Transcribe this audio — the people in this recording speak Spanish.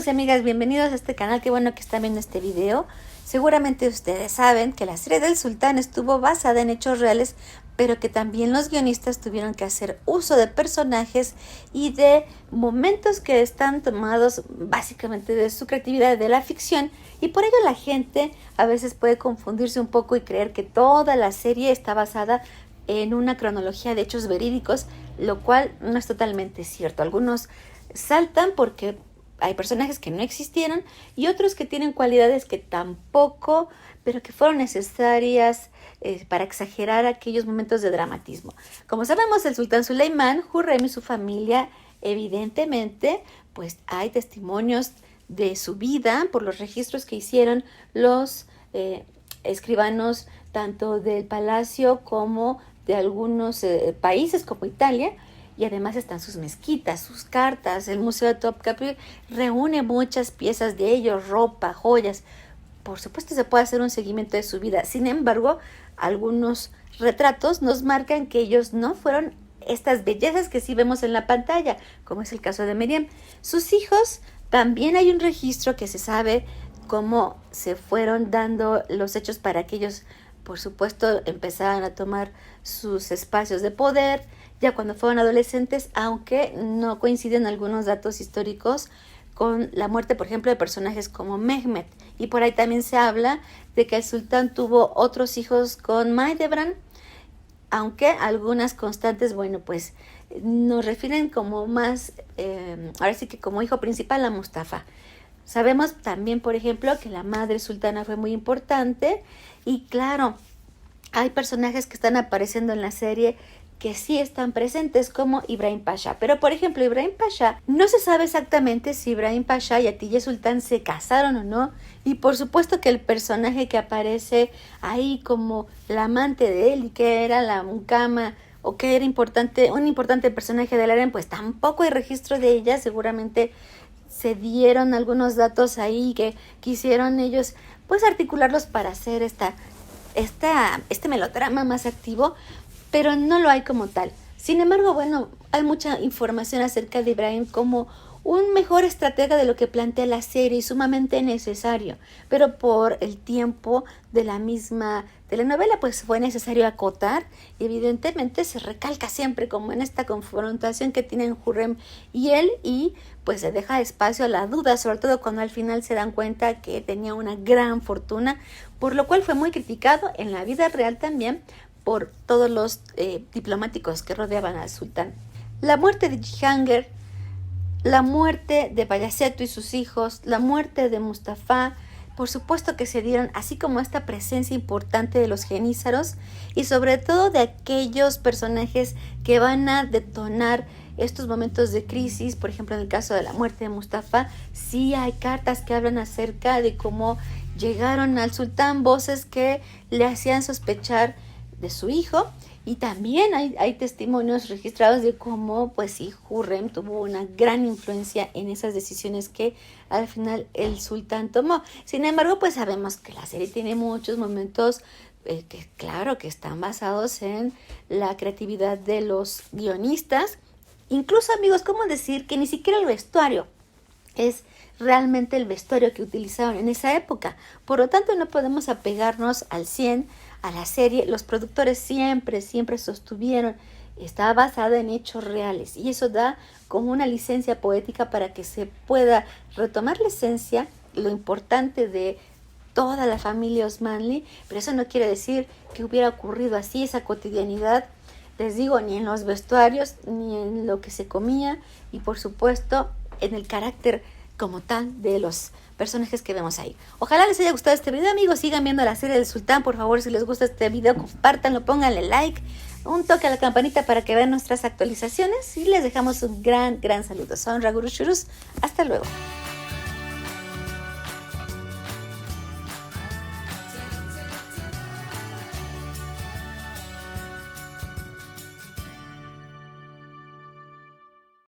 amigos y amigas, bienvenidos a este canal. Qué bueno que están viendo este video. Seguramente ustedes saben que la serie del Sultán estuvo basada en hechos reales, pero que también los guionistas tuvieron que hacer uso de personajes y de momentos que están tomados básicamente de su creatividad, de la ficción, y por ello la gente a veces puede confundirse un poco y creer que toda la serie está basada en una cronología de hechos verídicos, lo cual no es totalmente cierto. Algunos saltan porque hay personajes que no existieron y otros que tienen cualidades que tampoco, pero que fueron necesarias para exagerar aquellos momentos de dramatismo. Como sabemos, el sultán Suleimán, Hürrem y su familia, evidentemente, pues hay testimonios de su vida por los registros que hicieron los escribanos tanto del palacio como de algunos países como Italia. Y además están sus mezquitas, sus cartas. El Museo de Topkapi reúne muchas piezas de ellos, ropa, joyas. Por supuesto se puede hacer un seguimiento de su vida. Sin embargo, algunos retratos nos marcan que ellos no fueron estas bellezas que sí vemos en la pantalla, como es el caso de Miriam. Sus hijos, también hay un registro que se sabe cómo se fueron dando los hechos para que ellos, por supuesto, empezaran a tomar sus espacios de poder ya cuando fueron adolescentes, aunque no coinciden algunos datos históricos con la muerte, por ejemplo, de personajes como Mehmet. Y por ahí también se habla de que el sultán tuvo otros hijos con Mahidevran, aunque algunas constantes, bueno, pues nos refieren como más, ahora sí que como hijo principal a Mustafa. Sabemos también, por ejemplo, que la madre sultana fue muy importante y claro, hay personajes que están apareciendo en la serie que sí están presentes como Ibrahim Pasha. Pero por ejemplo, Ibrahim Pasha, no se sabe exactamente si Ibrahim Pasha y Atiye Sultán se casaron o no. Y por supuesto que el personaje que aparece ahí como la amante de él y que era la mucama o que era un importante personaje del harem, pues tampoco hay registro de ella. Seguramente se dieron algunos datos ahí que quisieron ellos pues articularlos para hacer este melodrama más activo, pero no lo hay como tal. Sin embargo, bueno, hay mucha información acerca de Ibrahim como un mejor estratega de lo que plantea la serie y sumamente necesario, pero por el tiempo de la misma telenovela pues fue necesario acotar. Evidentemente se recalca siempre como en esta confrontación que tienen Hürrem y él, y pues se deja espacio a la duda, sobre todo cuando al final se dan cuenta que tenía una gran fortuna, por lo cual fue muy criticado en la vida real también por todos los diplomáticos que rodeaban al sultán. La muerte de Cihangir, la muerte de Bayaceto y sus hijos, la muerte de Mustafa, por supuesto que se dieron, así como esta presencia importante de los genízaros y sobre todo de aquellos personajes que van a detonar estos momentos de crisis. Por ejemplo, en el caso de la muerte de Mustafa, sí hay cartas que hablan acerca de cómo llegaron al sultán voces que le hacían sospechar de su hijo, y también hay testimonios registrados de cómo pues sí, Hürrem tuvo una gran influencia en esas decisiones que al final el sultán tomó. Sin embargo, pues sabemos que la serie tiene muchos momentos que claro que están basados en la creatividad de los guionistas. Incluso, amigos, ¿cómo decir que ni siquiera el vestuario es realmente el vestuario que utilizaron en esa época? Por lo tanto, no podemos apegarnos al 100 a la serie. Los productores siempre sostuvieron, está basada en hechos reales, y eso da como una licencia poética para que se pueda retomar la esencia, lo importante de toda la familia Osmanli, pero eso no quiere decir que hubiera ocurrido así esa cotidianidad, les digo, ni en los vestuarios, ni en lo que se comía, y por supuesto en el carácter como tal de los personajes que vemos ahí. Ojalá les haya gustado este video, amigos. Sigan viendo la serie del sultán, por favor. Si les gusta este video, compártanlo, pónganle like, un toque a la campanita para que vean nuestras actualizaciones, y les dejamos un gran saludo. Son Raguru Shurus. Hasta luego.